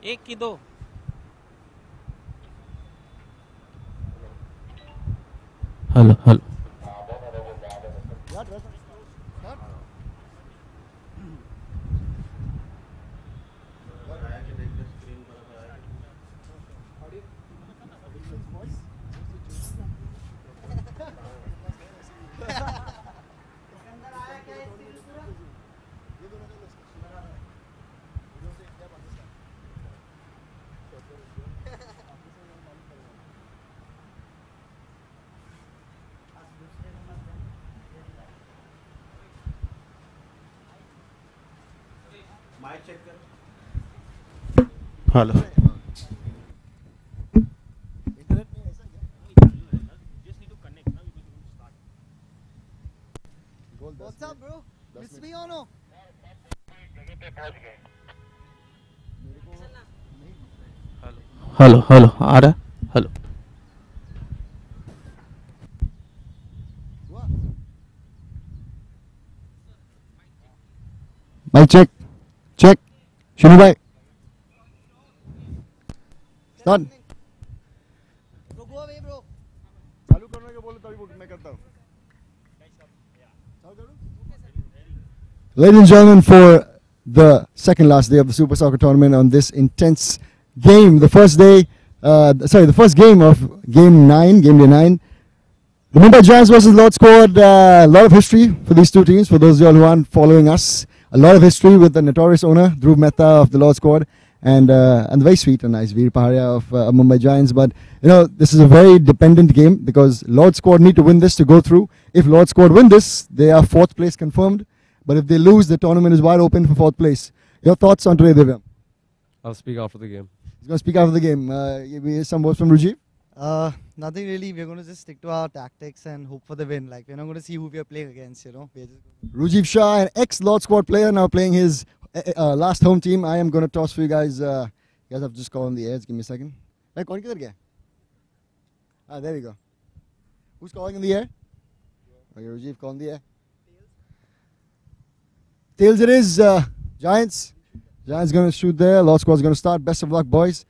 एक की दो. Hello, hello. Hello. What's up, bro? Miss me or no? Hello, hello. आ रहा है? Hello. Mic check. Check. Shinu bhai. Start. Bro, go away, bro. चालू करने के बोले तभी मैं करता हूँ. Ladies and gentlemen, for the second last day of the Super Soccer Tournament on this intense game, the first game of Game Day 9. The Mumbai Giants versus Lord Squad, a lot of history for these two teams, for those of you all who aren't following us. A lot of history with the notorious owner, Dhruv Mehta of the Lord Squad, and the very sweet and nice Veer Paharia of Mumbai Giants. But, you know, this is a very dependent game because Lord Squad need to win this to go through. If Lord Squad win this, they are 4th place confirmed. But if they lose, the tournament is wide open for 4th place. Your thoughts on today, Divyam? I'll speak after the game. He's going to speak after the game. We hear some words from Rujiv? Nothing really. We're going to just stick to our tactics and hope for the win. Like, we're not going to see who we are playing against, you know. Rujiv Shah, an ex-Lord Squad player, now playing his last home team. I am going to toss for you guys. You guys have to just call on the air. Just give me a second. Hey, kaun kidhar gaya? There we go. Who's calling in the air? Okay, Rujiv, call in the air. Tails it is. Giants. Giants going to shoot there. Lord Squad's going to start. Best of luck, boys.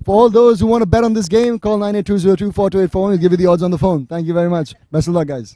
For all those who want to bet on this game, call 98202428 We'll give you the odds on the phone. Thank you very much. Best of luck, guys.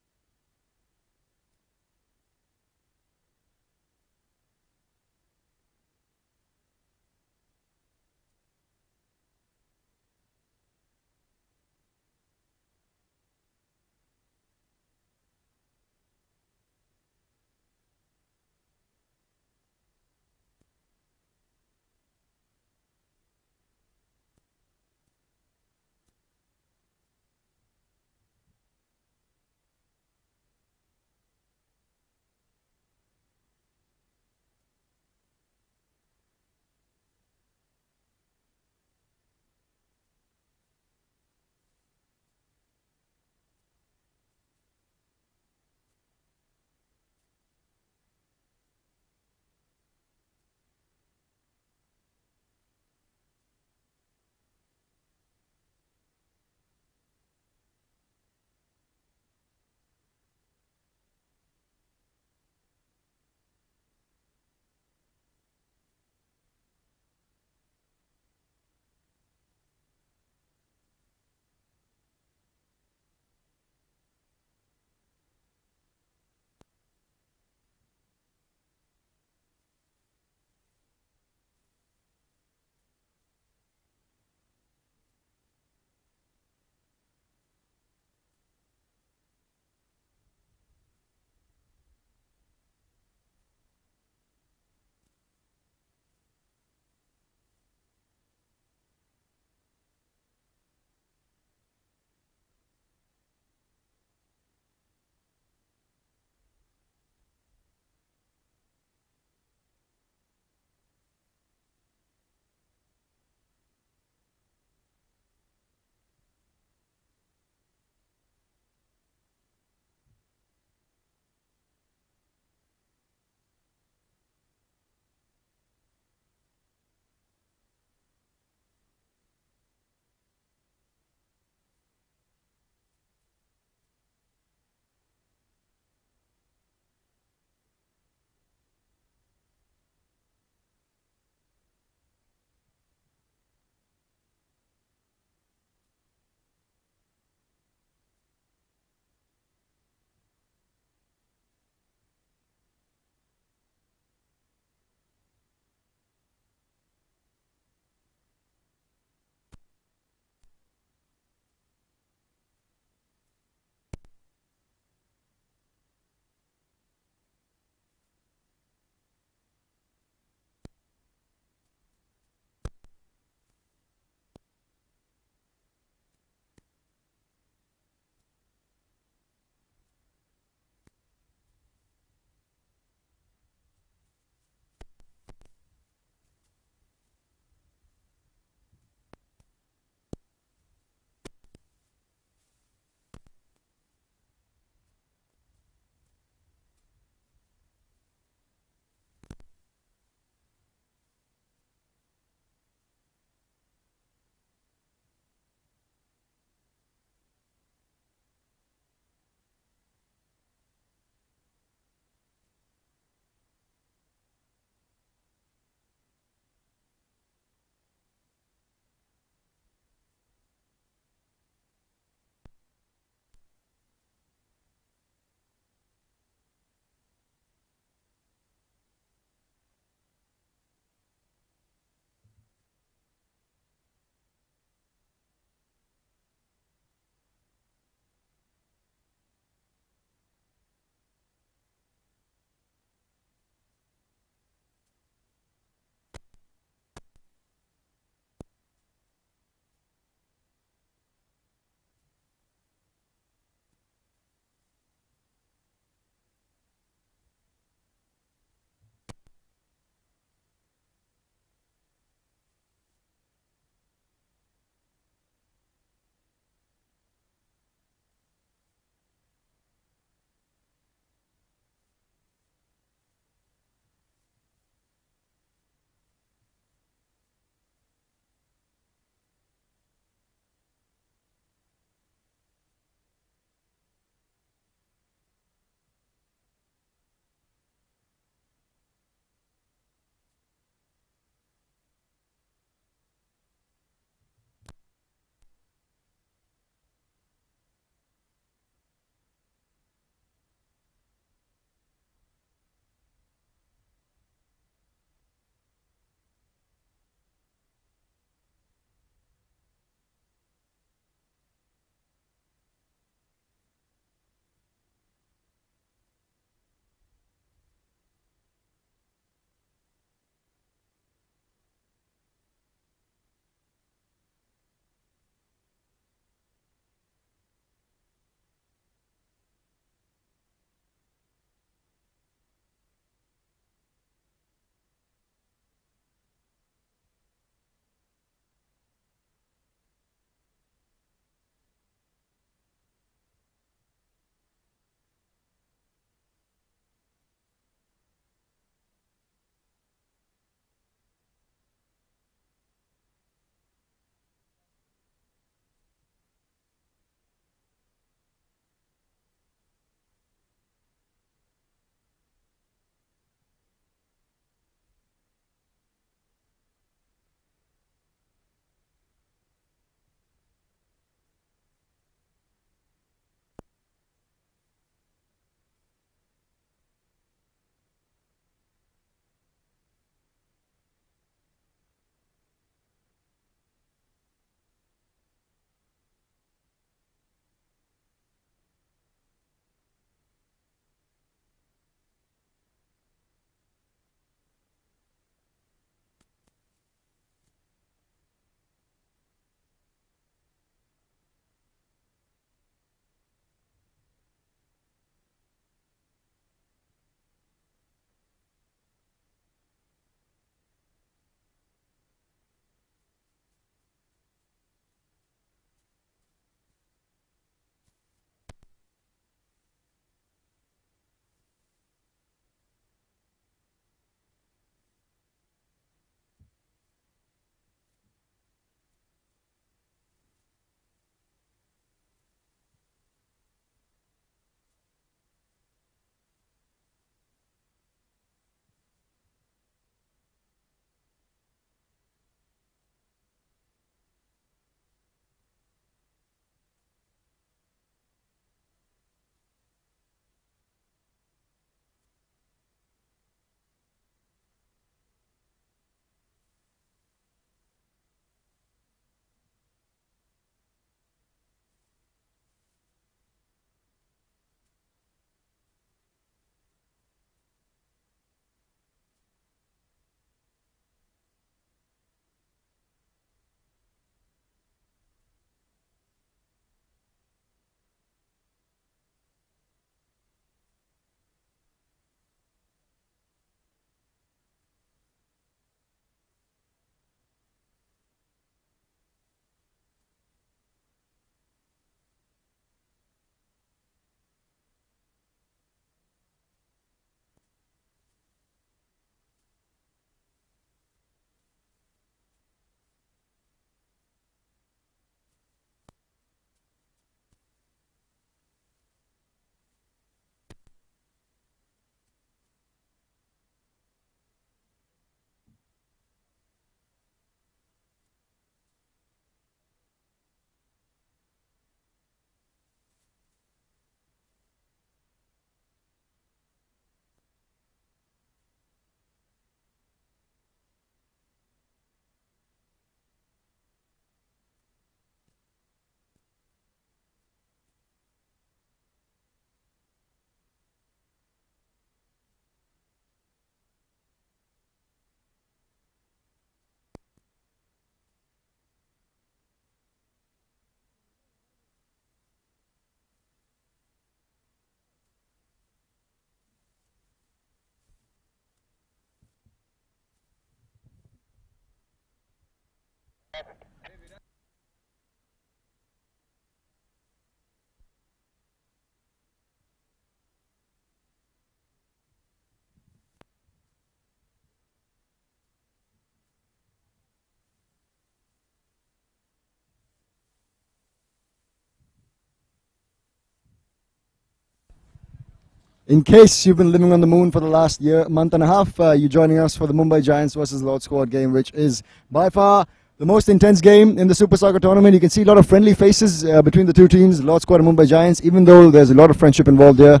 In case you've been living on the moon for the last month and a half, you're joining us for the Mumbai Giants versus Lord Squad game, which is by far the most intense game in the Super Soccer tournament. You can see a lot of friendly faces between the two teams, Lord Squad and Mumbai Giants, even though there's a lot of friendship involved here.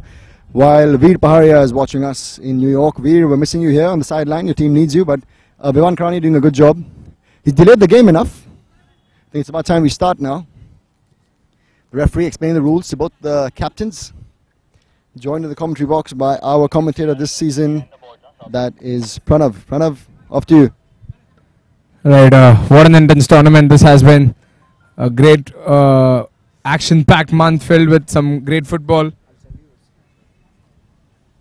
While Veer Paharia is watching us in New York. Veer, we're missing you here on the sideline. Your team needs you, but Vivan Krani doing a good job. He delayed the game enough. I think it's about time we start now. The referee explaining the rules to both the captains. Joined in the commentary box by our commentator this season, that is Pranav. Pranav, off to you. Right, what an intense tournament this has been. A great action-packed month filled with some great football.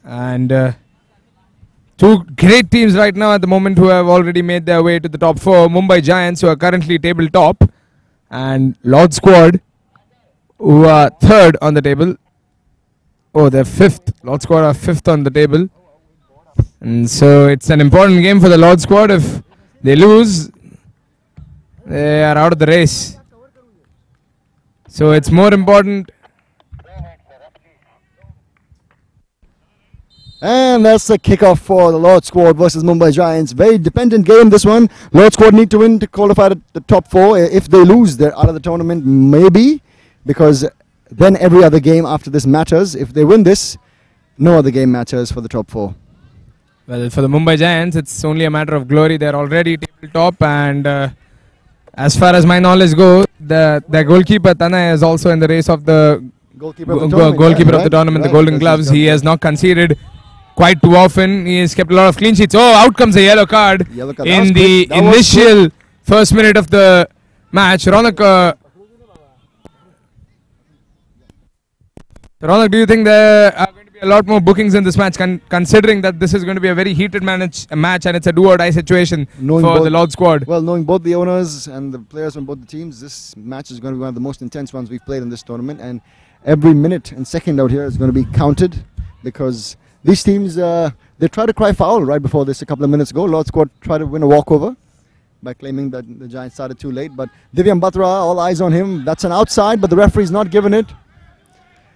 And two great teams right now at the moment who have already made their way to the top four. Mumbai Giants, who are currently tabletop, and Lord Squad, who are third on the table. Oh, they're fifth. Lord Squad are fifth on the table. And so it's an important game for the Lord Squad. If they lose, they are out of the race. So it's more important. And that's the kickoff for the Lord Squad versus Mumbai Giants. Very dependent game, this one. Lord Squad need to win to qualify to the top four. If they lose, they're out of the tournament, maybe, because then every other game after this matters. If they win this, no other game matters for the top four. Well, for the Mumbai Giants, it's only a matter of glory. They're already tabletop, and as far as my knowledge goes, the goalkeeper Tanay is also in the race of the Goalkeeper of the tournament, the Golden Gloves. He has not conceded quite too often. He has kept a lot of clean sheets. Oh, out comes a yellow card in the initial first minute of the match. Ronak, do you think there are going to be a lot more bookings in this match, considering that this is going to be a very heated match and it's a do-or-die situation for the Lord Squad? Well, knowing both the owners and the players from both the teams, this match is going to be one of the most intense ones we've played in this tournament, and every minute and second out here is going to be counted, because these teams, they tried to cry foul right before this a couple of minutes ago. Lord Squad tried to win a walkover by claiming that the Giants started too late, but Divyam Batra, all eyes on him. That's an outside, but the referee's not given it.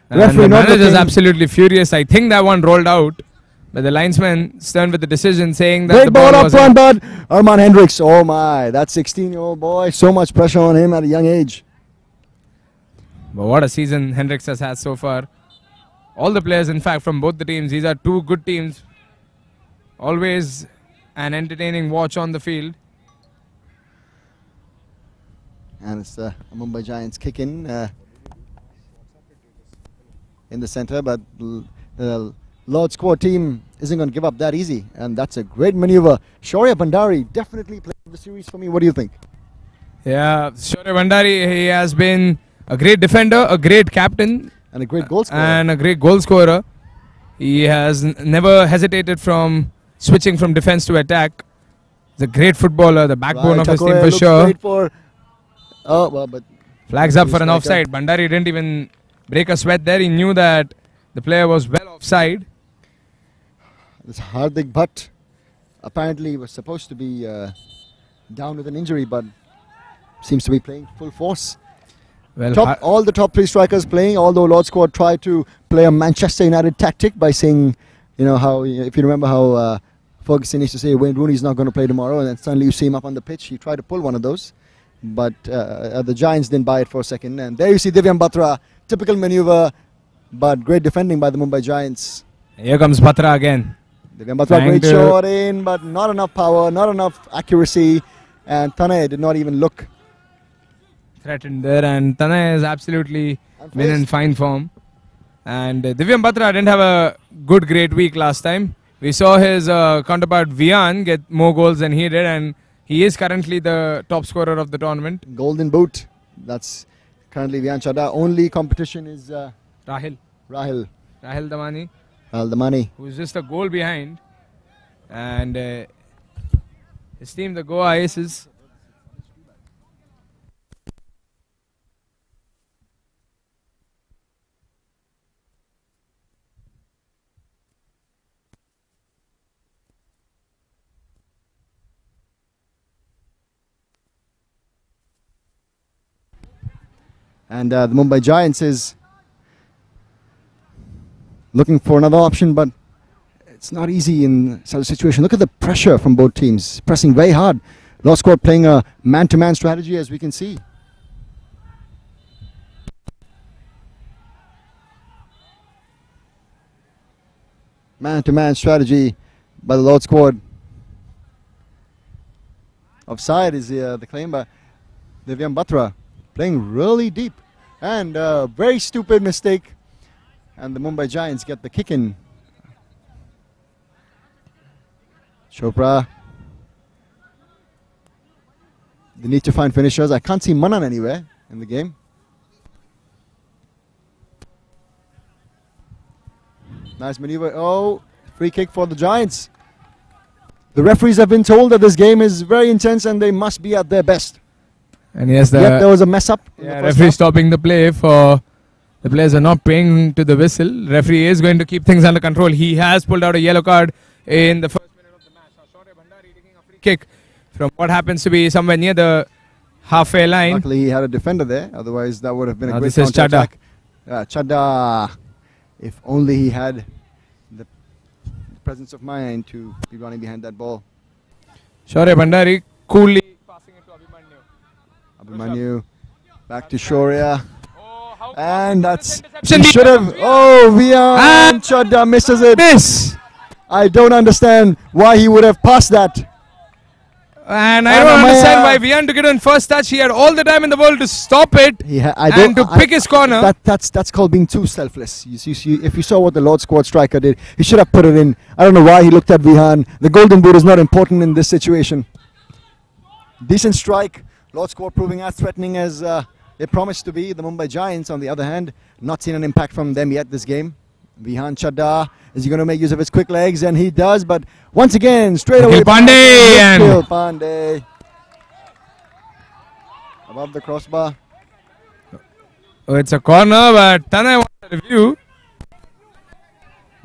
And the manager is absolutely furious. I think that one rolled out, but the linesman stern with the decision, saying that great the ball up was front, but Arman Hendricks, oh my, that 16-year-old boy, so much pressure on him at a young age. But what a season Hendricks has had so far. All the players, in fact, from both the teams, these are two good teams. Always an entertaining watch on the field. And it's a Mumbai Giants kick in the center, but the Lord Squad team isn't going to give up that easy, and that's a great maneuver. Shaurya Bhandari definitely played the series for me. What do you think? Yeah, Shaurya Bhandari, he has been a great defender, a great captain, and a great goal scorer. And a great goal scorer. He has never hesitated from switching from defense to attack. He's a great footballer, the backbone of his team for sure. But flags up for an offside. Bhandari didn't even break a sweat there. He knew that the player was well offside. This Hardik Bhatt apparently was supposed to be down with an injury, but seems to be playing full force. Well, all the top three strikers playing, although Lord Squad tried to play a Manchester United tactic by saying, you know, how, if you remember how Ferguson used to say Wayne Rooney's not going to play tomorrow, and then suddenly you see him up on the pitch. He tried to pull one of those, but the Giants didn't buy it for a second. And there you see Divyam Batra, typical maneuver, but great defending by the Mumbai Giants. Here comes Batra again. Divyam Batra, great shot in, but not enough power, not enough accuracy, and Tanay did not even look. Threatened there, and Tanay has absolutely been in fine form. And Divyam Batra didn't have a great week last time. We saw his counterpart Vian get more goals than he did, and he is currently the top scorer of the tournament. Golden boot. That's currently Vian Chadha. Only competition is Rahil Damani, who's just a goal behind. And his team, the Goa Aces, And the Mumbai Giants is looking for another option, but it's not easy in such a situation. Look at the pressure from both teams, pressing very hard. Lord Squad playing a man-to-man strategy, as we can see. Man-to-man strategy by the Lord Squad. Offside is the claim by Divyam Batra, playing really deep. And a very stupid mistake. And the Mumbai Giants get the kick in. Chopra. They need to find finishers. I can't see Manan anywhere in the game. Nice maneuver. Oh, free kick for the Giants. The referees have been told that this game is very intense and they must be at their best. And yes, Yet there was a mess up. Yeah, referee stopping the play for the players are not paying to the whistle. Referee is going to keep things under control. He has pulled out a yellow card in the first minute of the match. Now Shaurya Bhandari taking a free kick from what happens to be somewhere near the halfway line. Luckily he had a defender there, otherwise that would have been a great this is Chadda. counter-attack. Chadda, if only he had the presence of mind to be running behind that ball. Shaurya Bhandari coolly passing it to Abhimanyu, back to Shaurya. Oh, And that's, interception. he should have, and Chadda misses it. Miss! I don't understand why he would have passed that. And I don't understand why Vian took it on first touch. He had all the time in the world to stop it and to pick his corner. That's called being too selfless. If you saw what the Lord Squad striker did, he should have put it in. I don't know why he looked at Vihan. The golden boot is not important in this situation. Decent strike. Lord Squad proving as threatening as they promised to be. The Mumbai Giants, on the other hand, not seen an impact from them yet this game. Vihan Chadda, is he going to make use of his quick legs? And he does, but once again, straight away. Pandey Pandey. Above the crossbar. Oh, it's a corner, but Tanay wants a review.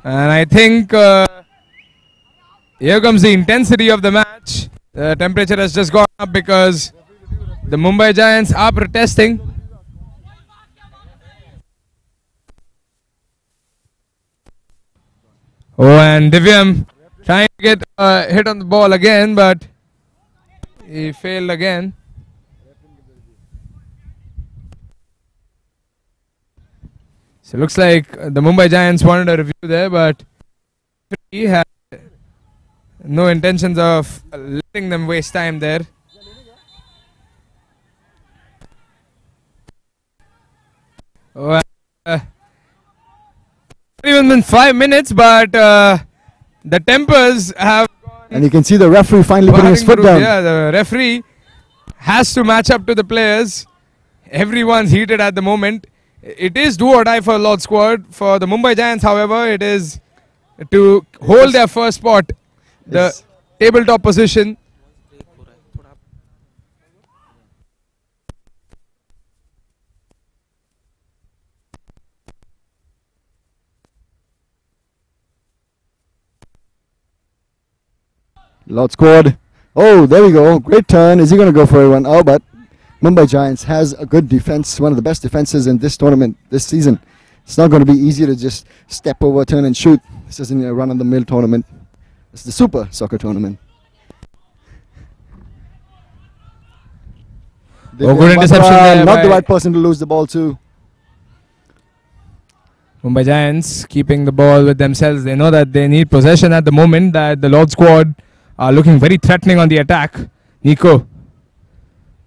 And I think here comes the intensity of the match. The temperature has just gone up because the Mumbai Giants are protesting. Oh, and Divyam trying to get a hit on the ball again, but he failed again. So it looks like the Mumbai Giants wanted a review there, but he had no intentions of letting them waste time there. Oh, even been 5 minutes, but the tempers have gone. And you can see the referee finally putting his foot down. Yeah, the referee has to match up to the players. Everyone's heated at the moment. It is do or die for Lord Squad. For the Mumbai Giants, however, it is to hold their first spot, the tabletop position. Lord Squad. Oh, there we go. Great turn. Is he going to go for everyone? Oh, but Mumbai Giants has a good defense, one of the best defenses in this tournament this season. It's not going to be easy to just step over, turn and shoot. This isn't a run-of-the-mill tournament. It's the Super Soccer Tournament. Oh, good interception there. Not the right person to lose the ball to. Mumbai Giants keeping the ball with themselves. They know that they need possession at the moment, that the Lord Squad are looking very threatening on the attack. Nico.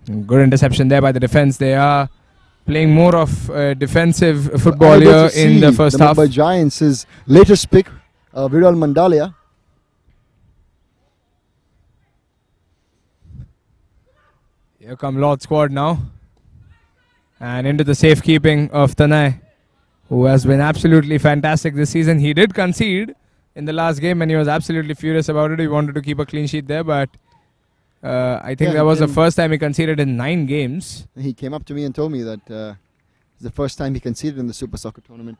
Good interception there by the defense. They are playing more of defensive football here in the first half. Mumbai Giants' latest pick, Viral Mandalia. Here come Lord Squad now. And into the safekeeping of Tanay, who has been absolutely fantastic this season. He did concede in the last game and he was absolutely furious about it. He wanted to keep a clean sheet there, but I think that was the first time he conceded in 9 games. He came up to me and told me that it's the first time he conceded in the Super Soccer Tournament.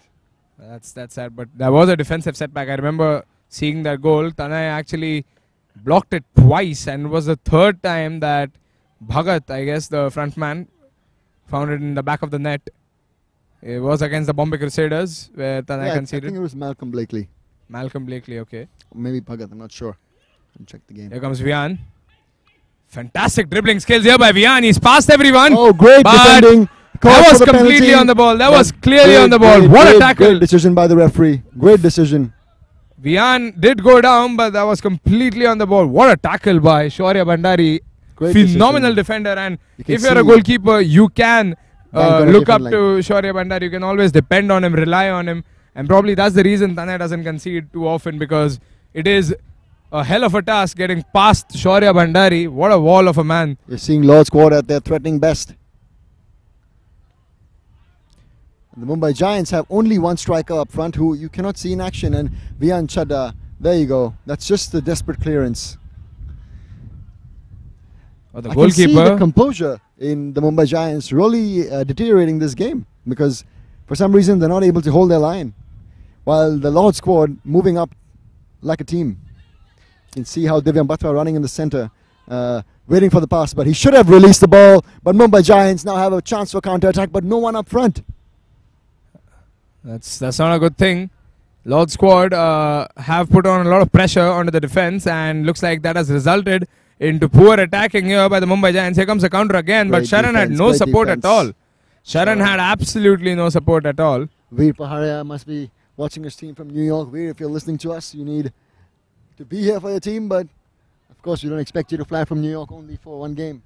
That's sad, but that was a defensive setback. I remember seeing that goal. Tanay actually blocked it twice, and it was the third time that Bhagat, I guess the front man found it in the back of the net. It was against the Bombay Crusaders where Tanay Yeah, I conceded. think it was Malcolm Blakely. Malcolm Blakely, okay. Or maybe Bhagat, I'm not sure. I'll check the game. Here comes Vian. Fantastic dribbling skills here by Vian. He's passed everyone. Oh, great But defending. that Called was for the completely penalty. on the ball. That But was clearly on the ball. great, What a great, tackle. Great decision by the referee. Great decision. Vian did go down, but that was completely on the ball. What a tackle by Shaurya Bhandari. Great Phenomenal decision. defender. And You can if you're a see- goalkeeper, you can Bank on a look up different to Shaurya Bhandari. You can always depend on him, rely on him. And probably that's the reason Tanay doesn't concede too often, because it is a hell of a task getting past Shaurya Bhandari. What a wall of a man. You're seeing Lord squad at their threatening best. The Mumbai Giants have only one striker up front who you cannot see in action, and Vian Chadha, there you go. That's just the desperate clearance. But the I can see the goalkeeper, composure in the Mumbai Giants really deteriorating this game, because for some reason they're not able to hold their line, while the Lord squad moving up like a team. You can see how Divyam Batra running in the center, waiting for the pass, but he should have released the ball. But Mumbai Giants now have a chance for counter-attack, but no one up front. that's not a good thing. Lord squad have put on a lot of pressure onto the defense, and looks like that has resulted into poor attacking here by the Mumbai Giants. Here comes a counter again, but Great Sharan had defense, no great support defense. at all. Sharan had absolutely no support at all. Veer Paharia must be watching his team from New York. Veer, if you're listening to us, you need to be here for your team, but of course we don't expect you to fly from New York only for one game.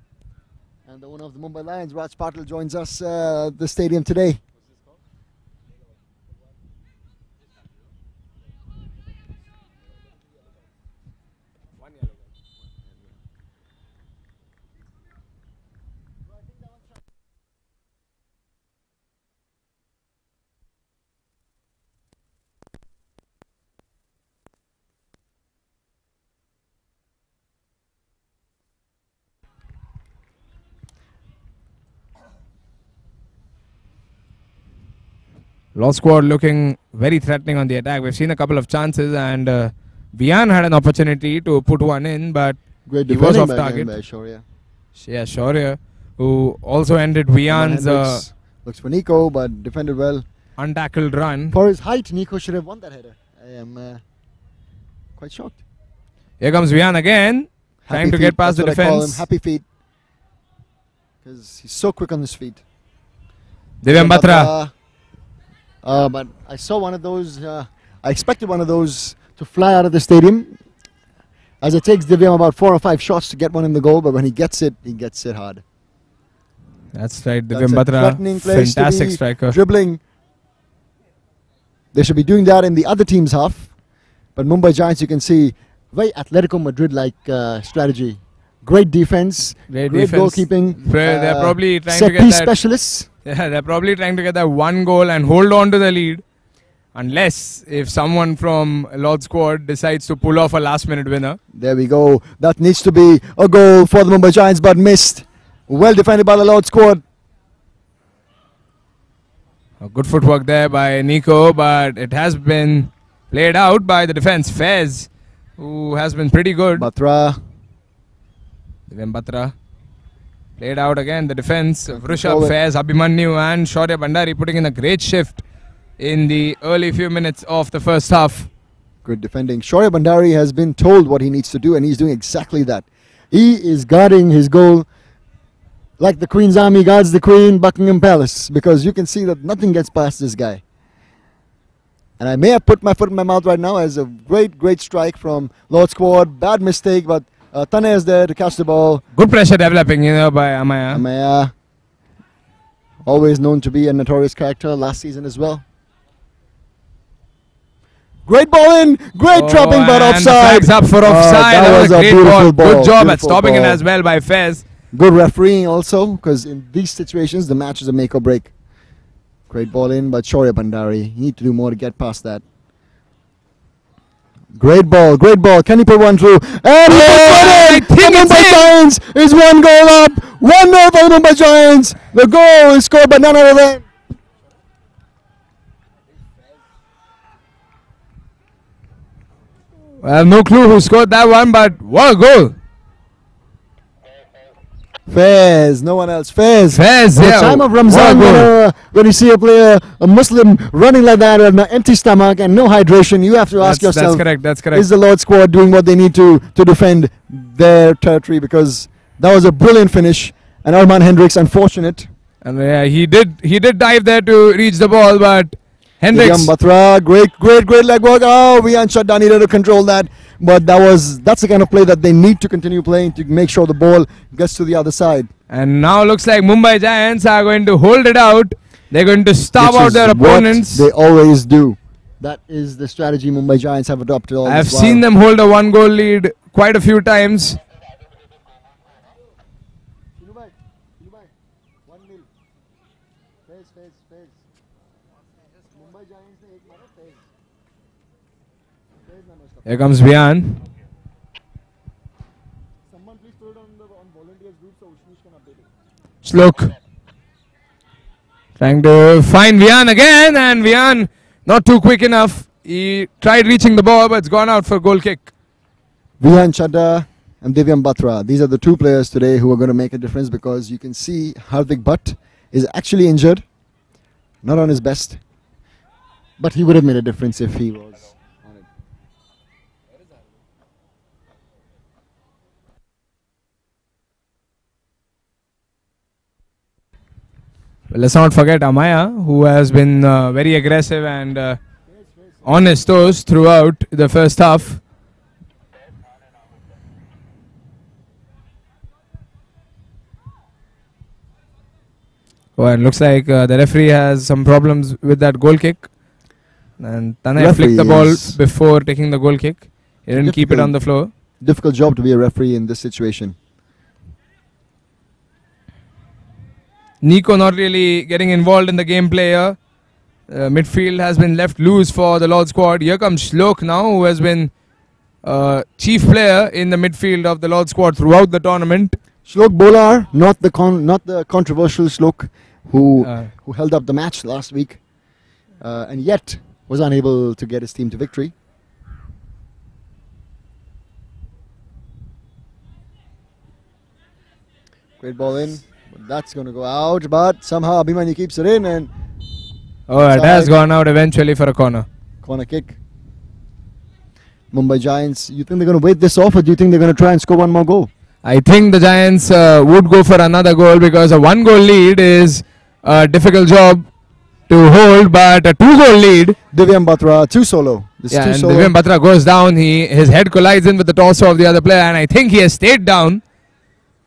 And the owner of the Mumbai Lions, Raj Patil, joins us at the stadium today. Lord squad looking very threatening on the attack. We've seen a couple of chances, and Vian had an opportunity to put one in, but Great he was defending off by target. by Shaurya. Yeah, Shaurya, who also ended Vian's Hendricks looks for Nico, but defended well. untackled run. For his height, Nico should have won that header. I am quite shocked. Here comes Vian again, trying to feet, get past the that's what I call him, defense. happy feet. Because he's so quick on his feet. Divyam Batra. But I saw one of those, I expected one of those to fly out of the stadium, as it takes Divyam about 4 or 5 shots to get one in the goal, but when he gets it hard. That's right, That's Divyam a threatening Batra, place to fantastic be, striker. dribbling. They should be doing that in the other team's half, but Mumbai Giants, you can see, very Atletico Madrid-like strategy. Great defense, great defense. goalkeeping. They're probably trying set to get piece that. specialists. Yeah, they're probably trying to get that one goal and hold on to the lead. Unless if someone from Lord squad decides to pull off a last minute winner. There we go. That needs to be a goal for the Mumbai Giants, but missed. Well defended by the Lord squad. A good footwork there by Nico, but it has been played out by the defense. Fez, who has been pretty good. Batra. Divyam Batra played out again. The defense, Vrushabh, forward. Fez, Abhimanyu and Shaurya Bhandari putting in a great shift in the early few minutes of the first half. Good defending. Shaurya Bhandari has been told what he needs to do, and he's doing exactly that. He is guarding his goal like the Queen's Army guards the Queen, Buckingham Palace, because you can see that nothing gets past this guy. And I may have put my foot in my mouth right now as a great strike from Lord squad. Bad mistake, but Tanay is there to catch the ball. Good pressure developing, by Amaya. Amaya, always known to be a notorious character last season as well. Great ball in, great trapping, but and the offside. flag's up for offside. That was a great beautiful ball. Good job at beautiful stopping it ball. as well by Fez. Good refereeing also, because in these situations the match is a make or break. Great ball in, but Shaurya Bhandari, you need to do more to get past that. Great ball, great ball. Can he put one through? And I think the it's Mumbai in. Giants is 1 goal up. 1-0 for the Mumbai Giants. The goal is scored by none other than. Well, no clue who scored that one, but what a goal. Fairs, no one else. Fairs. Fairs, The yeah. time of What a Ramzan, goal. when you see a player, a Muslim, running like that on an empty stomach and no hydration, you have to ask That's yourself, correct. That's correct. is the Lord squad doing what they need to defend their territory? Because that was a brilliant finish. And Arman Hendricks, unfortunate. And he did dive there to reach the ball, but Hendricks. Divyam Batra, great leg work. Oh, Vian Chadda needed to control that. But that's the kind of play that they need to continue playing to make sure the ball gets to the other side. And now looks like Mumbai Giants are going to hold it out. They're going to starve Which out is their what opponents. they always do. That is the strategy Mumbai Giants have adopted all I've this while. seen them hold a 1-goal lead quite a few times. Here comes Vian. Slok trying to find Vian again, and Vian not too quick enough. He tried reaching the ball, but it's gone out for a goal kick. Vian Chadda and Divyam Batra. These are the two players today who are going to make a difference, because you can see Hardik Bhatt is actually injured. Not on his best. But he would have made a difference if he was on it. Well, let's not forget Amaya, who has been very aggressive and on his toes throughout the first half. Oh, and looks like the referee has some problems with that goal kick. And Tanay flicked the ball before taking the goal kick. He didn't keep it on the floor. Difficult job to be a referee in this situation. Nico not really getting involved in the gameplay here. Midfield has been left loose for the Lord squad. Here comes Shlok now, who has been chief player in the midfield of the Lord squad throughout the tournament. Shlok Bolar, not the controversial Shlok who held up the match last week, and yet was unable to get his team to victory. Great ball in, but that's going to go out. But somehow Abhimanyu keeps it in, and it has gone out eventually for a corner. Corner kick. Mumbai Giants, you think they're going to wait this off, or do you think they're going to try and score one more goal? I think the Giants would go for another goal, because a 1-goal lead is a difficult job to hold, but a 2-goal lead. Divyam Batra, two solo. Yeah, and Divyam Batra goes down. His head collides in with the torso of the other player, and I think he has stayed down.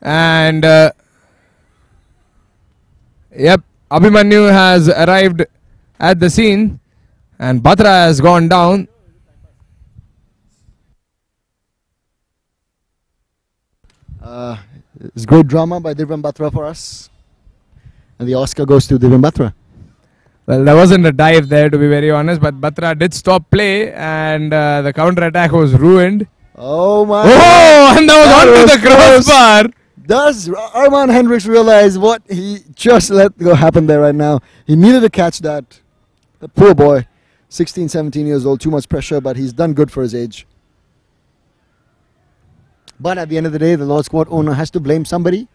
And yep, Abhimanyu has arrived at the scene, and Batra has gone down. It's great drama by Divyam Batra for us, and the Oscar goes to Divyam Batra. Well, there wasn't a dive there, to be very honest, but Batra did stop play, and the counter-attack was ruined. Oh my! Oh, and that was onto the crossbar. Does Arman Hendricks realize what he just let go happen there right now? He needed to catch that. The poor boy, 16, 17 years old, too much pressure, but he's done good for his age. But at the end of the day, the Lord squad owner has to blame somebody.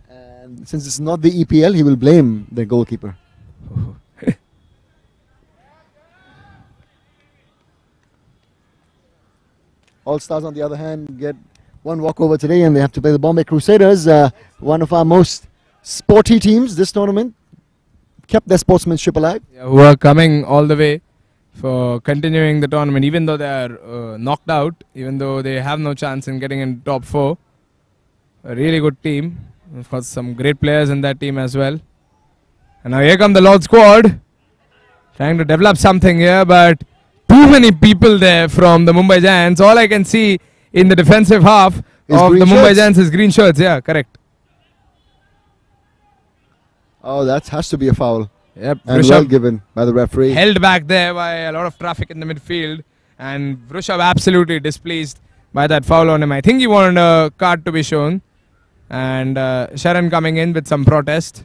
And since it's not the EPL, he will blame the goalkeeper. All Stars, on the other hand, get one walkover today, and they have to play the Bombay Crusaders, one of our most sporty teams this tournament. Kept their sportsmanship alive. Yeah, who are coming all the way for continuing the tournament, even though they are knocked out, even though they have no chance in getting in top 4. A really good team. Of course, some great players in that team as well. And now here come the Lord squad, trying to develop something here, but too many people there from the Mumbai Giants. All I can see in the defensive half of the Mumbai Giants is green shirts. Yeah, correct. Oh, that has to be a foul. Yep, And well given by the referee. Held back there by a lot of traffic in the midfield, and Vrishabh absolutely displeased by that foul on him. I think he wanted a card to be shown, and Sharan coming in with some protest.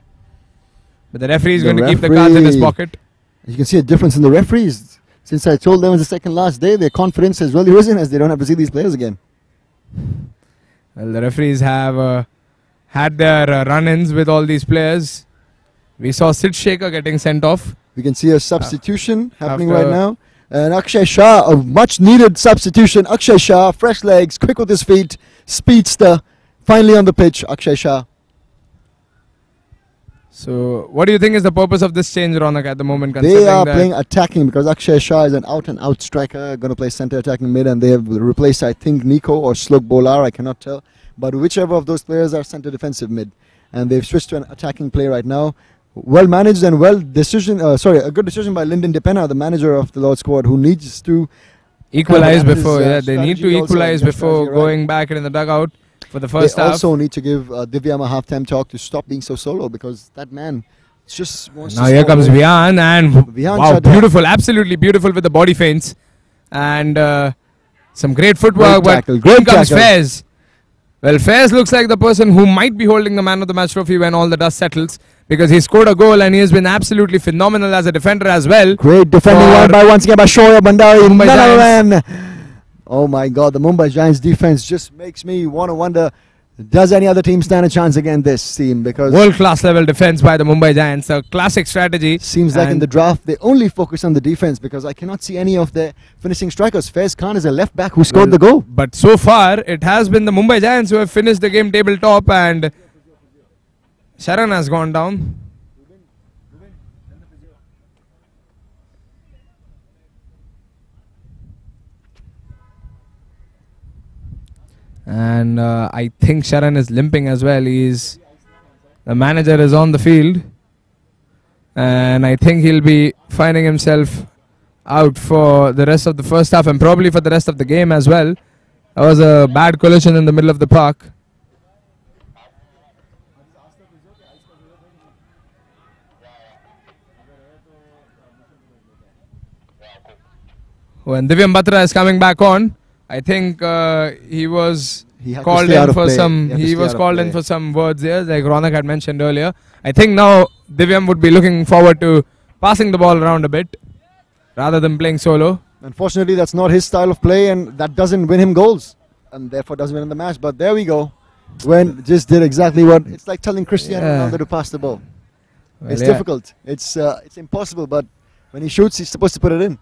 But the referee is going to keep the cards in his pocket. You can see a difference in the referees. Since I told them it was the second last day, their confidence has really risen as they don't have to see these players again. Well, the referees have had their run-ins with all these players. We saw Sid Shaker getting sent off. We can see a substitution happening after- right now. And Akshay Shah, a much needed substitution. Akshay Shah, fresh legs, quick with his feet, speedster, finally on the pitch. Akshay Shah. So, what do you think is the purpose of this change, Ronak, at the moment? They considering are that playing attacking because Akshay Shah is an out-and-out striker, going to play centre attacking mid, and they have replaced, I think, Nico or Slok Bolar, I cannot tell. But whichever of those players are centre defensive mid. And they've switched to an attacking play right now. Well managed and a good decision by Lyndon Depena, the manager of the Lord squad, who needs to equalize That is, before, they need to strategy also, equalize yeah, before strategy, right. going back in the dugout for the first they half. also need to give Divyam a half-time talk to stop being so solo because that man just wants Now to here score comes goals. Vian, and Vian wow, shut down. beautiful, absolutely beautiful with the body feints and some great footwork. Great tackle, But great here comes tackle. Faiz. Well, Faiz looks like the person who might be holding the man of the match trophy when all the dust settles, because he scored a goal and he has been absolutely phenomenal as a defender as well. Great defending for once again by Shoaib Bandari. Mumbai None other Giants. than- Oh my God, the Mumbai Giants defense just makes me want to wonder, does any other team stand a chance against this team? Because World-class level defense by the Mumbai Giants, a classic strategy. seems like in And the draft they only focus on the defense because I cannot see any of their finishing strikers. Faiz Khan is a left back who scored Well, the goal. But so far, it has been the Mumbai Giants who have finished the game tabletop, and Sharan has gone down. And I think Sharan is limping as well. The manager is on the field, and I think he'll be finding himself out for the rest of the first half and probably for the rest of the game as well. That was a bad collision in the middle of the park. When Divyam Batra is coming back on, I think he was He had to called stay out in of for play. some. He had to He stay was out of called in play. for some words here, like Ronak had mentioned earlier. I think now Divyam would be looking forward to passing the ball around a bit rather than playing solo. Unfortunately, that's not his style of play, and that doesn't win him goals, and therefore doesn't win in the match. But there we go. When just did exactly what it's like telling Cristiano Yeah. Ronaldo to pass the ball. Well, It's yeah. difficult. It's impossible. But when he shoots, he's supposed to put it in.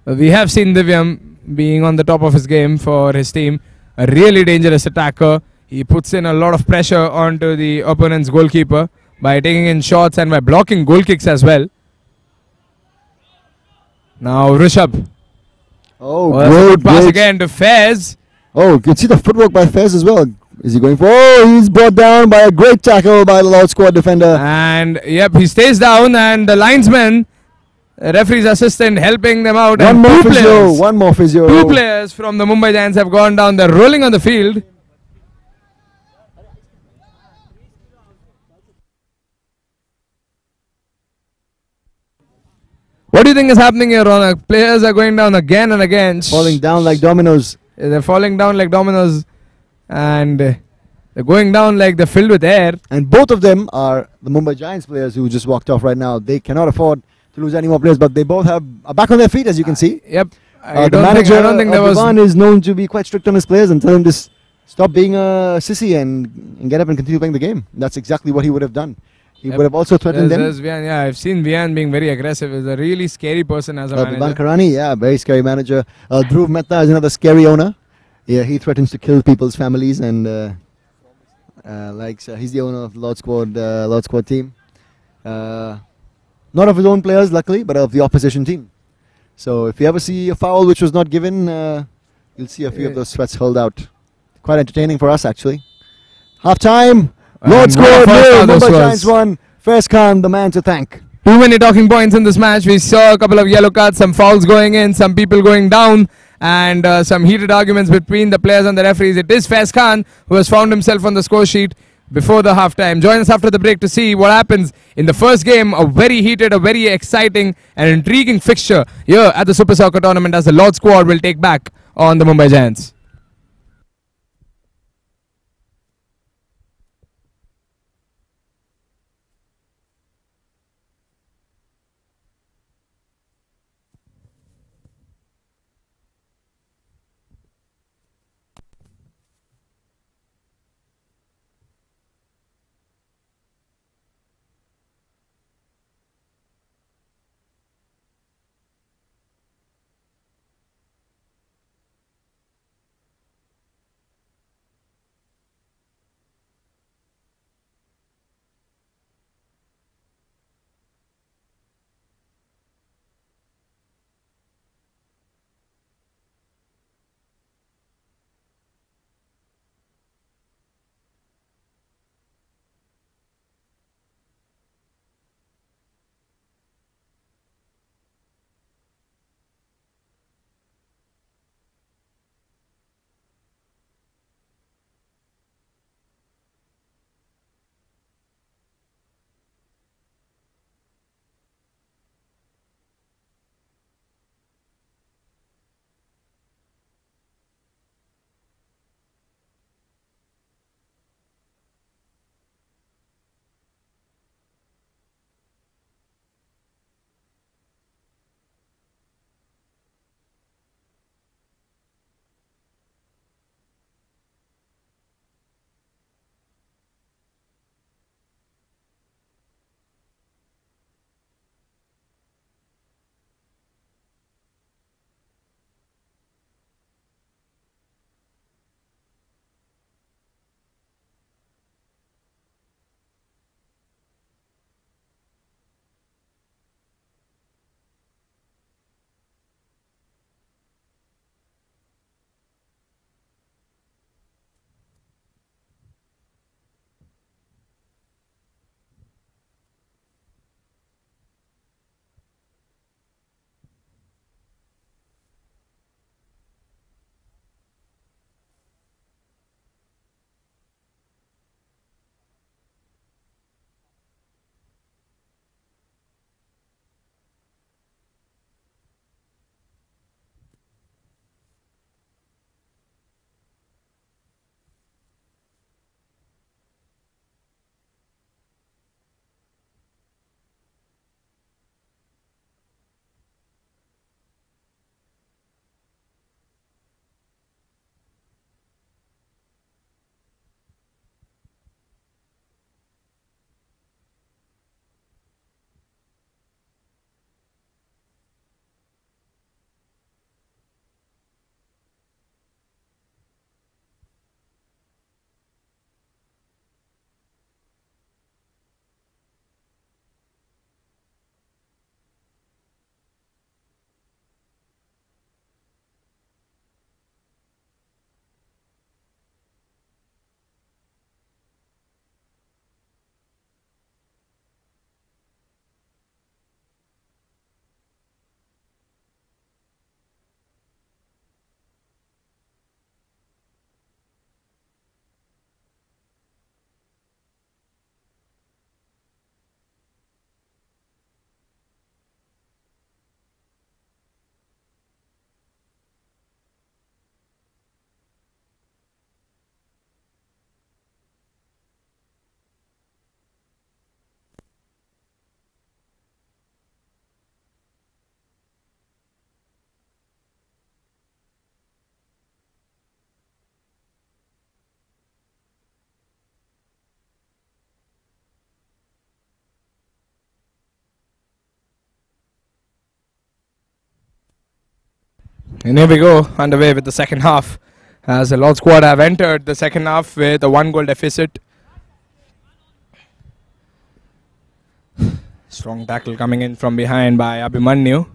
We have seen Divyam being on the top of his game for his team. A really dangerous attacker. He puts in a lot of pressure onto the opponent's goalkeeper by taking in shots and by blocking goal kicks as well. Now Rishabh. Oh, That's a good pass great. again to Faiz. Oh, you can see the footwork by Fez as well. Is he going for? Oh, he's brought down by a great tackle by the Lord squad defender. And yep, he stays down, and the linesman, referee's assistant, helping them out. One And more two physio. players, One more physio. two players from the Mumbai Giants have gone down. They're rolling on the field. What do you think is happening here, Ronak? Players are going down again and again. Falling down like dominoes. They're falling down like dominoes, and they're going down like they're filled with air. And both of them are the Mumbai Giants players who just walked off right now. They cannot afford to lose any more players, but they both are back on their feet, as you can see. Yep. The manager I don't think there of was. Divan is known to be quite strict on his players and tell him to stop being a sissy and get up and continue playing the game. That's exactly what he would have done. He Yep. would have also threatened There's them. Vian. Yeah, I've seen Vian being very aggressive. He's a really scary person as a Vivan manager. Karani, yeah, very scary manager. Dhruv Mehta is another scary owner. Yeah, he threatens to kill people's families and he's the owner of the Lord Squad team. Not of his own players, luckily, but of the opposition team. So if you ever see a foul which was not given, you'll see a few of those sweats hurled out. Quite entertaining for us, actually. Half time. Lord And what a Squad first nil. half this Mumbai was. Giants won. Faiz Khan, the man to thank. Too many talking points in this match. We saw a couple of yellow cards, some fouls going in, some people going down, and some heated arguments between the players and the referees. It is Faiz Khan who has found himself on the score sheet before the halftime. Join us after the break to see what happens in the first game. A very heated, a very exciting and intriguing fixture here at the Super Soccer Tournament as the Lord Squad will take back on the Mumbai Giants. And here we go, underway with the second half. As the Lord squad have entered the second half with a 1-goal deficit. Strong tackle coming in from behind by Abhimanyu.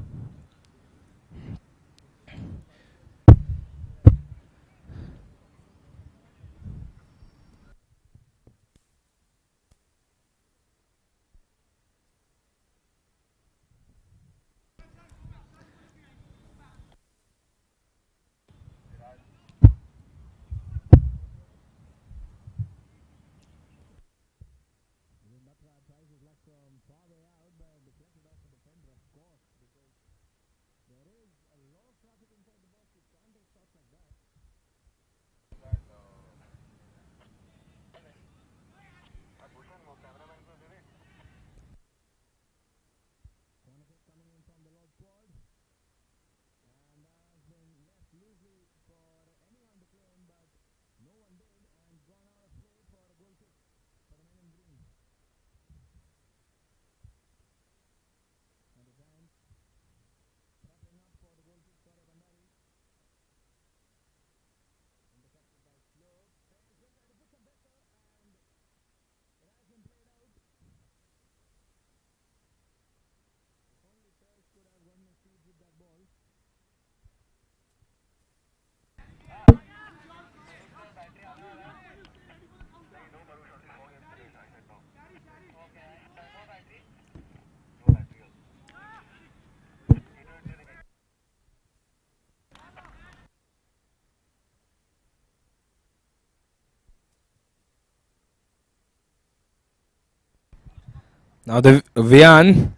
Now the Vian,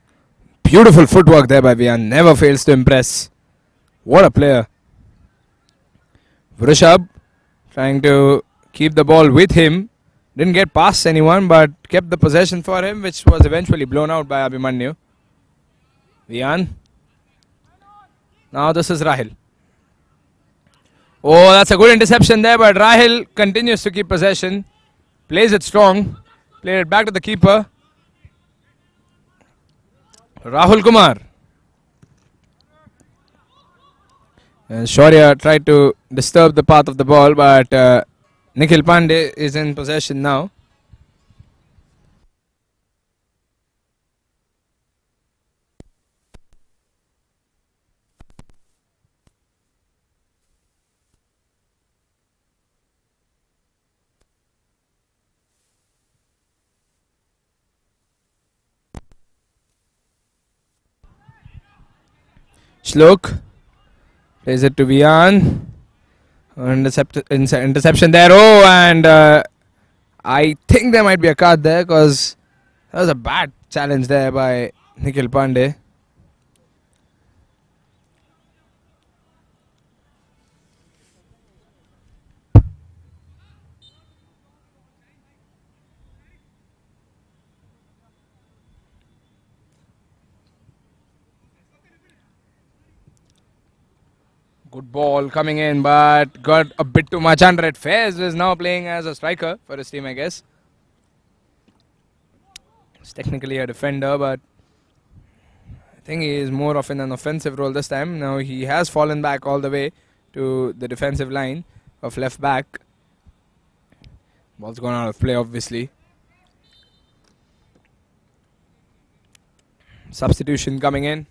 beautiful footwork there by Vian, never fails to impress. What a player. Vrishabh trying to keep the ball with him. Didn't get past anyone but kept the possession for him, which was eventually blown out by Abhimanyu. Vian. Now this is Rahil. Oh, that's a good interception there, but Rahil continues to keep possession. Plays it strong. Played it back to the keeper. Rahul Kumar. And Shaurya tried to disturb the path of the ball, but Nikhil Pandey is in possession now. Shlok plays it to Vian. Interception there. Oh, and I think there might be a card there because that was a bad challenge there by Nikhil Pandey. Good ball coming in, but got a bit too much under it. Faiz is now playing as a striker for his team, I guess. He's technically a defender, but I think he is more of in an offensive role this time. Now he has fallen back all the way to the defensive line of left back. Ball's gone out of play, obviously. Substitution coming in.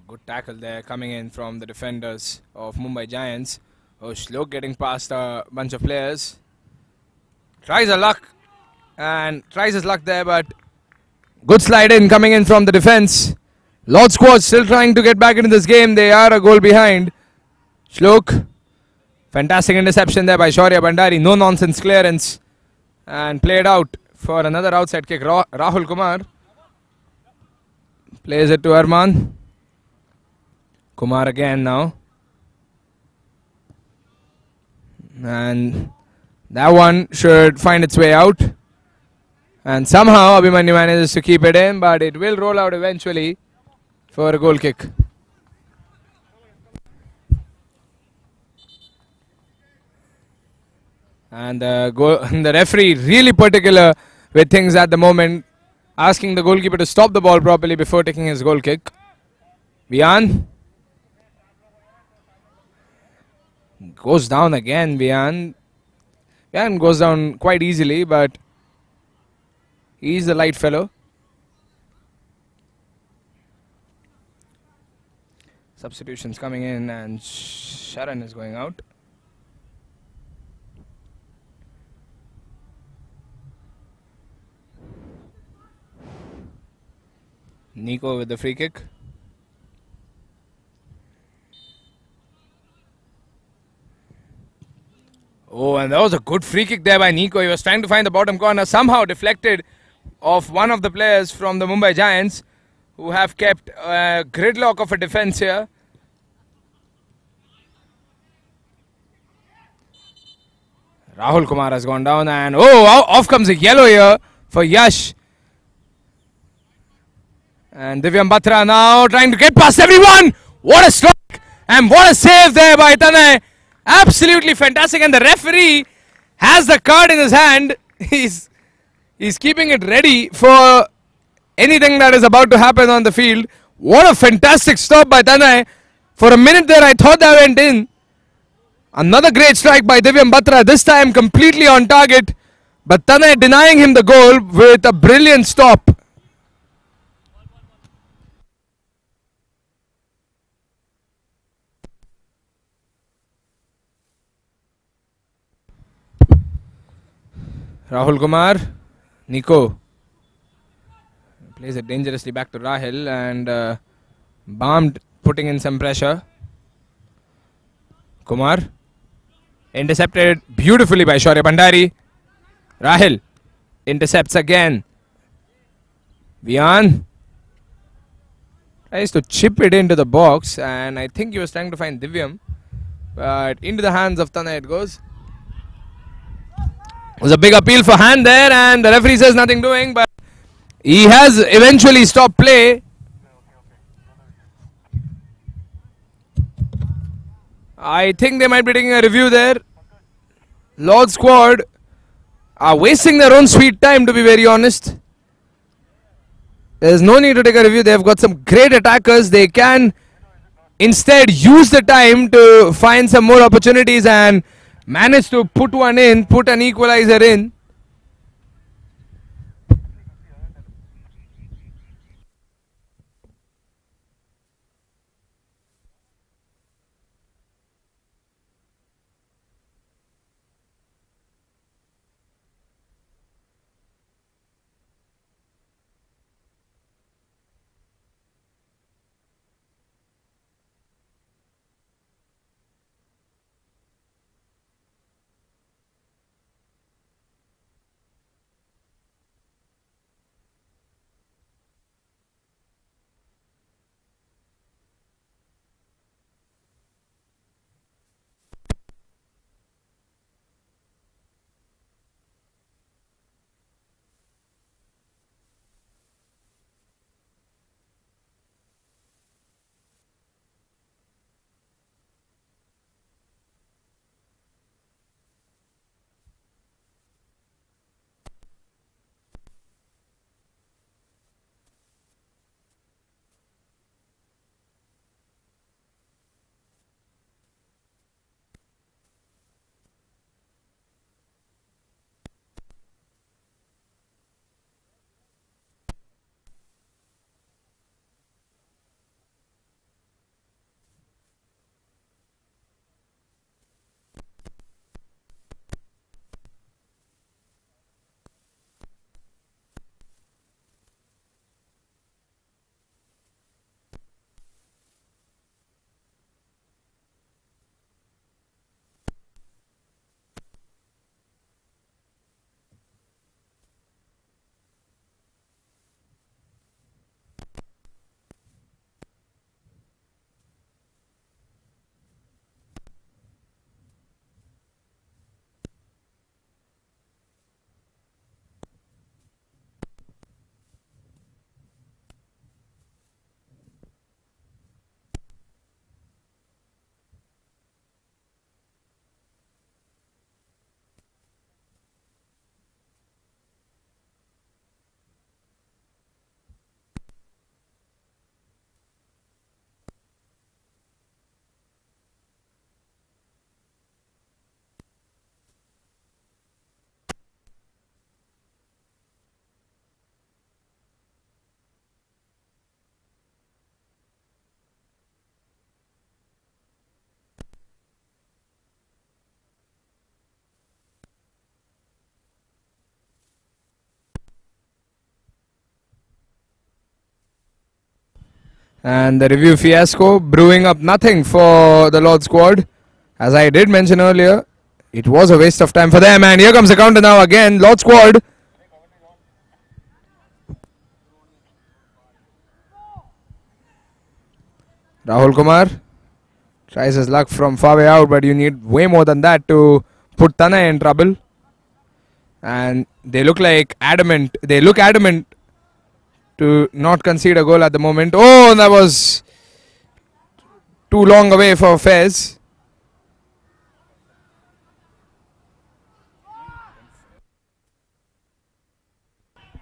Good tackle there coming in from the defenders of Mumbai Giants. Oh, Shlok getting past a bunch of players. Tries his luck there, but good slide in coming in from the defense. Lord squad still trying to get back into this game. They are a goal behind. Shlok, fantastic interception there by Shaurya Bandari. No nonsense clearance and played out for another outside kick. Rahul Kumar plays it to Arman. Kumar again now. And that one should find its way out. And somehow Abhimanyu manages to keep it in, but it will roll out eventually for a goal kick. And the referee really particular with things at the moment, asking the goalkeeper to stop the ball properly before taking his goal kick. Vian goes down again. Vian goes down quite easily, but he's a light fellow. Substitutions coming in, and Sharan is going out. Nico with the free kick. Oh, and that was a good free kick there by Nico. He was trying to find the bottom corner, somehow deflected off one of the players from the Mumbai Giants, who have kept a gridlock of a defense here. Rahul Kumar has gone down, and off comes a yellow here for Yash. And Divyam Batra now trying to get past everyone. What a strike, and what a save there by Tanay. Absolutely fantastic, and the referee has the card in his hand. He's keeping it ready for anything that is about to happen on the field. What a fantastic stop by Tanay. For a minute there I thought that went in. Another great strike by Divyam Batra, this time completely on target. But Tanay denying him the goal with a brilliant stop. Rahul Kumar, Nico plays it dangerously back to Rahil, and Balmed putting in some pressure. Kumar intercepted beautifully by Shaurya Bhandari. Rahil intercepts again. Vian tries to chip it into the box, and I think he was trying to find Divyam, but into the hands of Tanay it goes. It was a big appeal for hand there, and the referee says nothing doing, but he has eventually stopped play. I think they might be taking a review there. Lord squad are wasting their own sweet time, to be very honest. There's no need to take a review. They've got some great attackers. They can instead use the time to find some more opportunities and manage to put one in, put an equalizer in. And the review fiasco brewing up nothing for the Lord squad. As I did mention earlier, it was a waste of time for them. And here comes the counter now again. Lord squad. Rahul Kumar tries his luck from far way out, but you need way more than that to put Tanay in trouble. And they look like adamant. They look adamant to not concede a goal at the moment. Oh, that was too long away for Fez.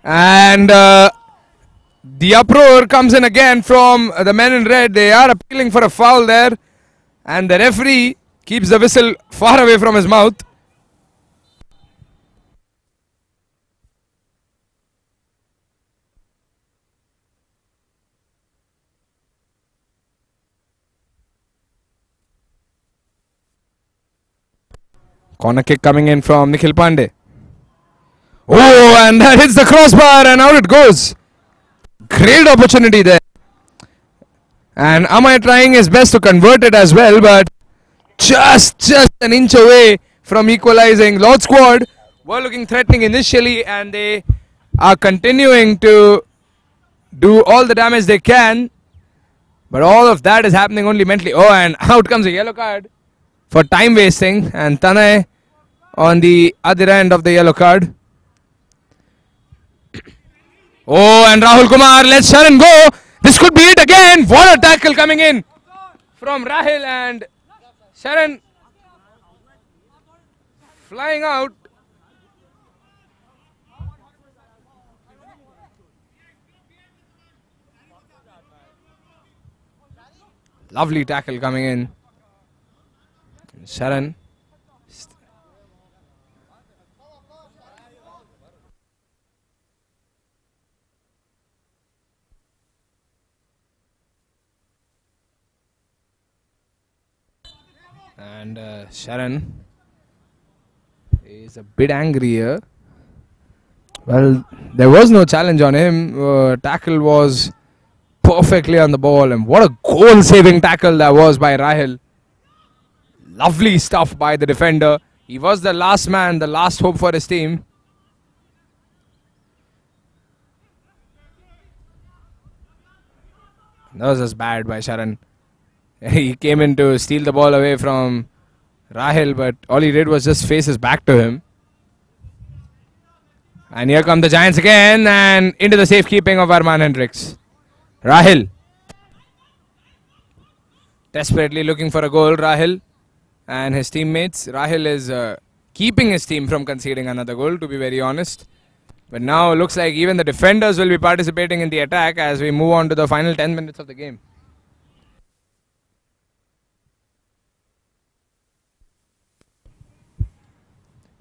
And the uproar comes in again from the men in red. They are appealing for a foul there. And the referee keeps the whistle far away from his mouth. Corner kick coming in from Nikhil Pandey. Oh, and that hits the crossbar and out it goes. Great opportunity there. And Amay trying his best to convert it as well, but just an inch away from equalizing. Lord squad were looking threatening initially, and they are continuing to do all the damage they can. But all of that is happening only mentally. Oh, and out comes a yellow card for time wasting, and Tanay on the other end of the yellow card. Oh, and Rahul Kumar lets Sharan go. This could be it again. What a tackle coming in from Rahil, and Sharan flying out. Lovely tackle coming in. Sharan. And Sharan is a bit angry here. Well, there was no challenge on him. Tackle was perfectly on the ball, and what a goal-saving tackle that was by Rahil. Lovely stuff by the defender. He was the last man, the last hope for his team. That was just bad by Sharan. He came in to steal the ball away from Rahil, but all he did was just face his back to him. And here come the Giants again, and into the safekeeping of Arman Hendricks. Rahil. Desperately looking for a goal, Rahil and his teammates. Rahil is keeping his team from conceding another goal, to be very honest. But now it looks like even the defenders will be participating in the attack as we move on to the final 10 minutes of the game.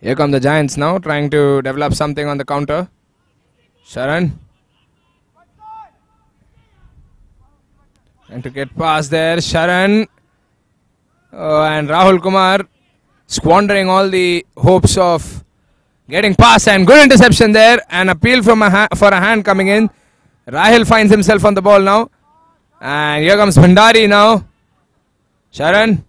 Here come the Giants now, trying to develop something on the counter. Sharan. And to get past there, Sharan. And Rahul Kumar squandering all the hopes of getting past, and good interception there. An appeal from for a hand coming in. Rahil finds himself on the ball now. And here comes Bhandari now. Sharan.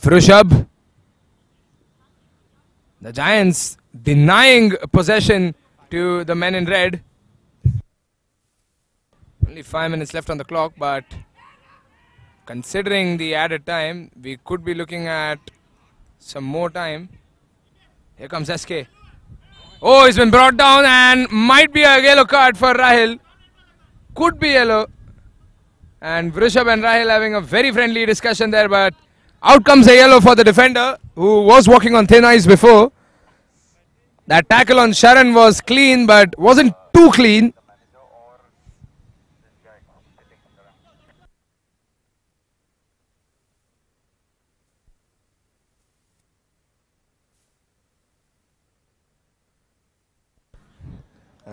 Vrushabh. The Giants denying possession to the men in red. Only 5 minutes left on the clock, but considering the added time, we could be looking at some more time. Here comes SK. Oh, he's been brought down, and might be a yellow card for Rahil. Could be yellow. And Vrushabh and Rahil having a very friendly discussion there, but out comes a yellow for the defender who was walking on thin ice before. That tackle on Sharan was clean, but wasn't too clean.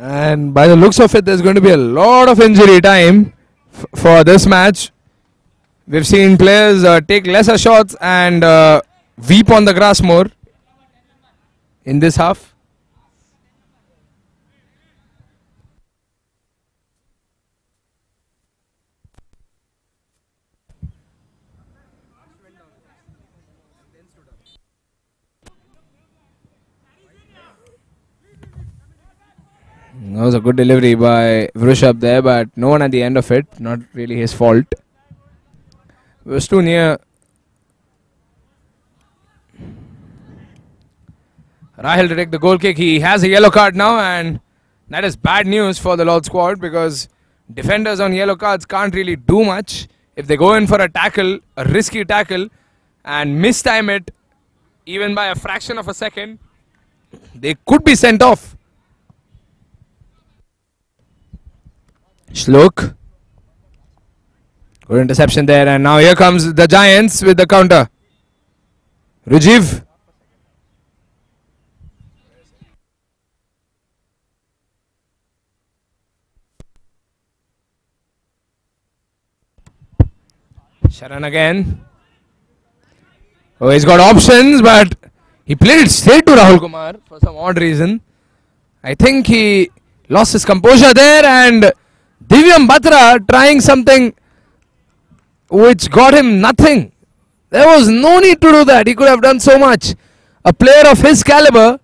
And by the looks of it, there's going to be a lot of injury time for this match. We've seen players take lesser shots and weep on the grass more in this half. That was a good delivery by Vrishabh there, but no one at the end of it. Not really his fault. It was too near. Rahil to take the goal kick. He has a yellow card now, and that is bad news for the Lord squad because defenders on yellow cards can't really do much. If they go in for a tackle, a risky tackle, and mistime it even by a fraction of a second, they could be sent off. Shlok. Good interception there, and now here comes the Giants with the counter. Rujiv. Sharan again. Oh, he's got options, but he played it straight to Rahul Kumar for some odd reason. I think he lost his composure there, and Divyam Batra trying something which got him nothing. There was no need to do that. He could have done so much. A player of his caliber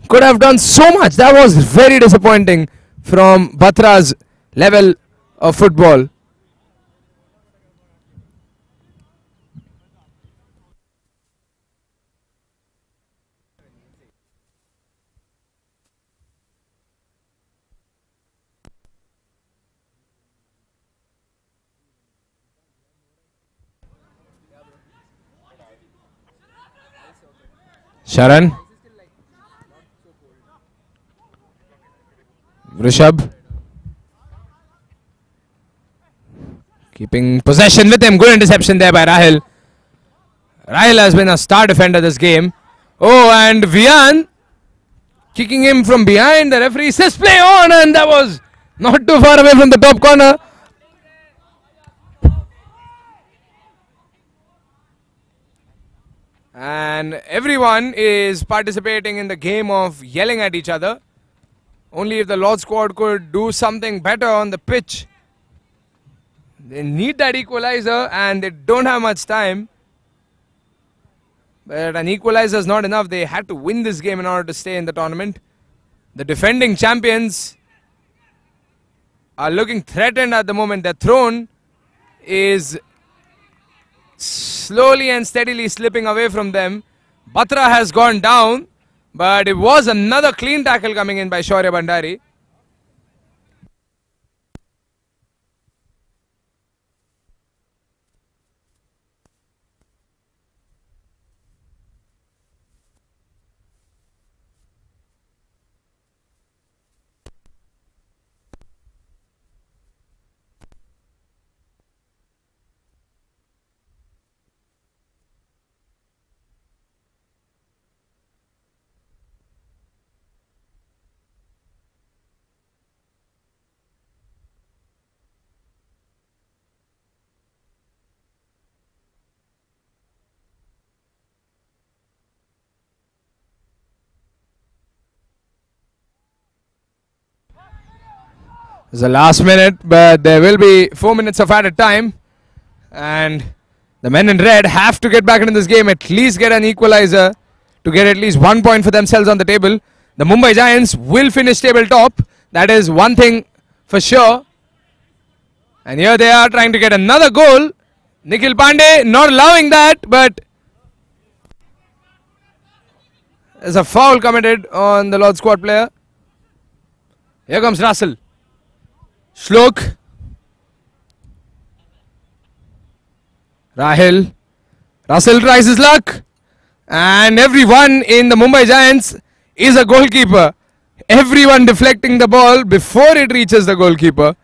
could have done so much. That was very disappointing from Batra's level of football. Sharan. Vrishabh. Keeping possession with him. Good interception there by Rahil. Rahil has been a star defender this game. Oh, and Vian kicking him from behind. The referee says play on, and that was not too far away from the top corner. And everyone is participating in the game of yelling at each other. Only if the Lord squad could do something better on the pitch. They need that equalizer and they don't have much time. But an equalizer is not enough. They had to win this game in order to stay in the tournament. The defending champions are looking threatened at the moment. Their throne is slowly and steadily slipping away from them. Batra has gone down, but it was another clean tackle coming in by Shaurya Bhandari. It's the last minute, but there will be 4 minutes of added time. And the men in red have to get back into this game, at least get an equalizer to get at least 1 point for themselves on the table. The Mumbai Giants will finish table top. That is one thing for sure. And here they are trying to get another goal. Nikhil Pandey not allowing that, but there's a foul committed on the Lord squad player. Here comes Russell. Shlok. Rahil. Russell tries his luck. And everyone in the Mumbai Giants is a goalkeeper. Everyone deflecting the ball before it reaches the goalkeeper.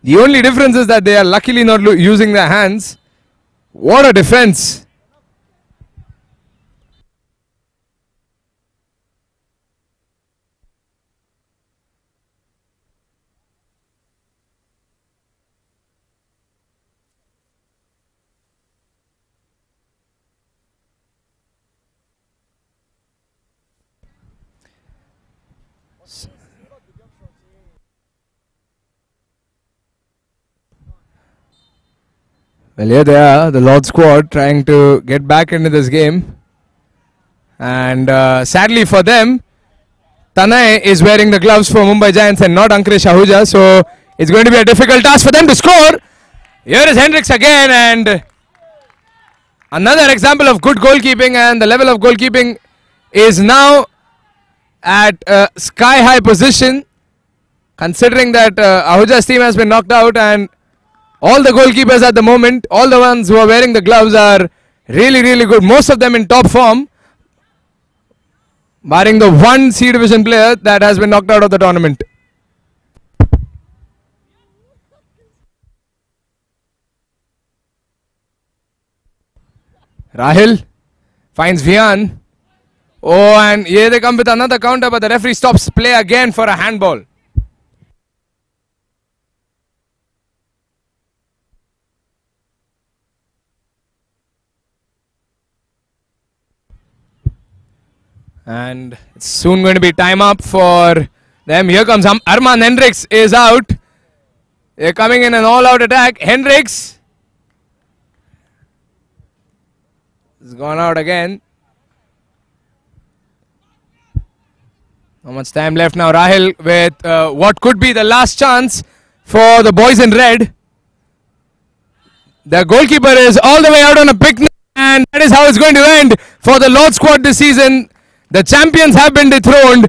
The only difference is that they are luckily not using their hands. What a defense. Well, here they are, the Lord squad trying to get back into this game. And sadly for them, Tanay is wearing the gloves for Mumbai Giants and not Ankuresh Ahuja, so it's going to be a difficult task for them to score. Here is Hendricks again, and another example of good goalkeeping, and the level of goalkeeping is now at a sky high position, considering that Ahuja's team has been knocked out, and all the goalkeepers at the moment, all the ones who are wearing the gloves are really good, most of them in top form, barring the one C division player that has been knocked out of the tournament. Rahil finds Vian. Oh, and here they come with another counter, but the referee stops play again for a handball. And it's soon going to be time up for them. Here comes Arman Hendricks is out. They're coming in an all-out attack. Hendricks has gone out again. Not much time left now. Rahil with what could be the last chance for the boys in red. The goalkeeper is all the way out on a picnic, and that is how it's going to end for the Lord squad this season. The champions have been dethroned,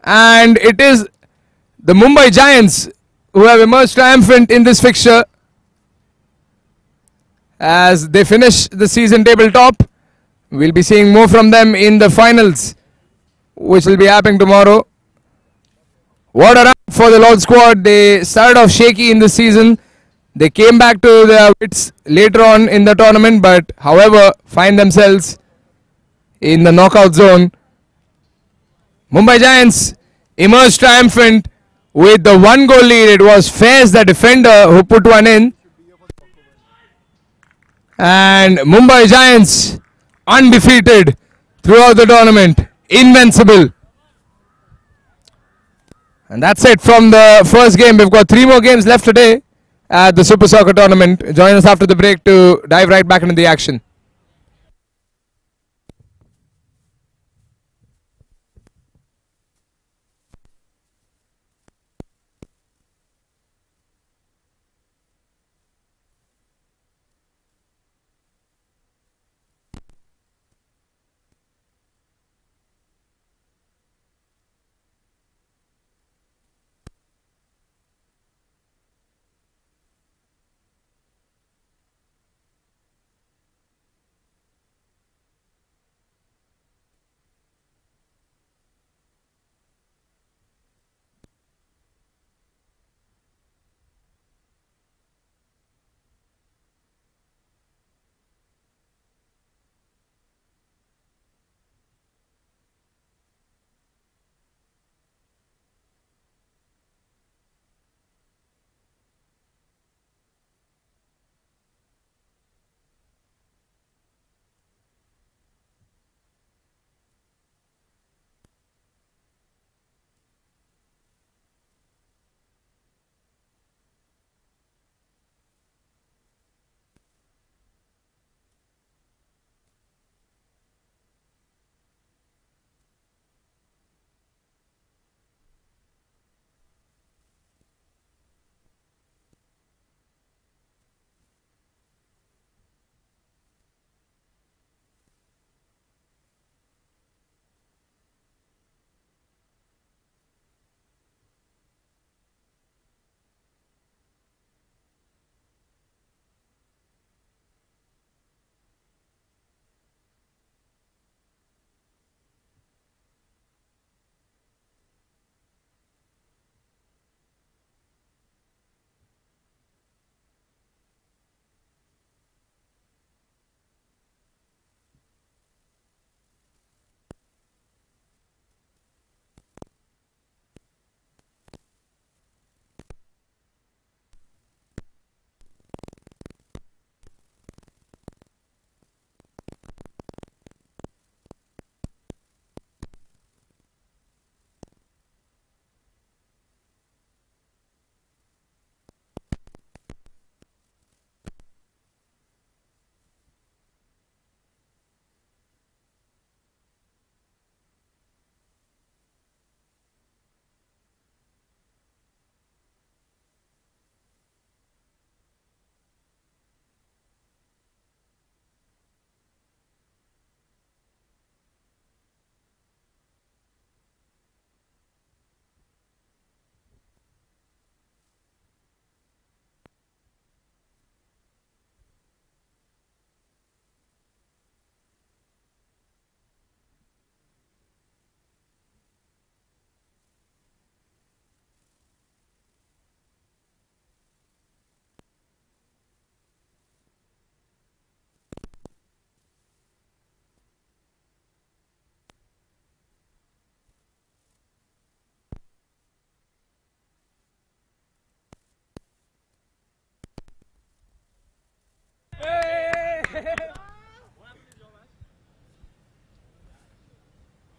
and it is the Mumbai Giants who have emerged triumphant in this fixture as they finish the season tabletop. We'll be seeing more from them in the finals, which will be happening tomorrow. What a run for the Lord squad. They started off shaky in the season. They came back to their wits later on in the tournament, but however, find themselves in the knockout zone. Mumbai Giants emerged triumphant with the 1-goal lead. It was Faiz, the defender, who put one in. And Mumbai Giants undefeated throughout the tournament. Invincible. And that's it from the first game. We've got 3 more games left today at the Super Soccer Tournament. Join us after the break to dive right back into the action.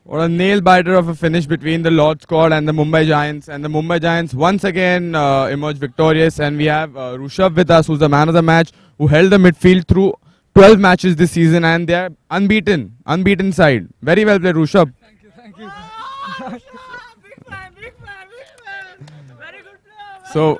What a nail biter of a finish between the Lord squad and the Mumbai Giants. And the Mumbai Giants once again emerged victorious. And we have Rushabh with us, who's the man of the match, who held the midfield through 12 matches this season, and they are unbeaten side. Very well played, Rushabh. Thank you. Big fan. Very good player.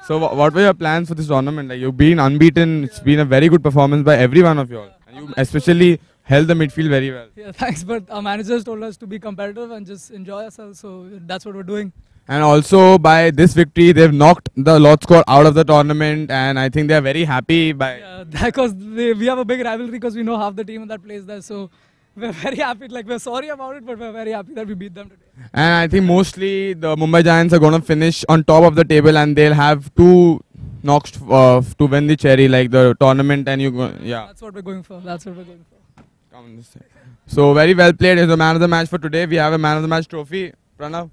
So what were your plans for this tournament? Like, you've been unbeaten. It's been a very good performance by every one of you all. And you especially held the midfield very well. Yeah, thanks. But our managers told us to be competitive and just enjoy ourselves. So that's what we're doing. And also by this victory, they've knocked the Lord squad out of the tournament, and I think they are very happy by. Yeah, because we have a big rivalry because we know half the team that plays there. So we're very happy. Like, we're sorry about it, but we're very happy that we beat them today. And I think mostly the Mumbai Giants are going to finish on top of the table, and they'll have 2 knocks to win the cherry, like the tournament, and yeah. That's what we're going for. Come on this side. So very well played. Is the man of the match for today. We have a man of the match trophy. Pranav,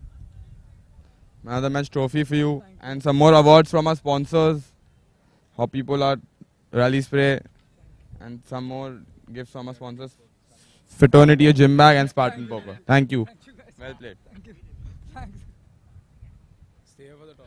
man of the match trophy for you, and some more awards from our sponsors. Hot People Art, Rally Spray, and some more gifts from our sponsors. Fraternity, a gym bag, and Spartan Poker. Thank you. Thank you, guys. Well played. Thank you. Thanks. Stay over the toss.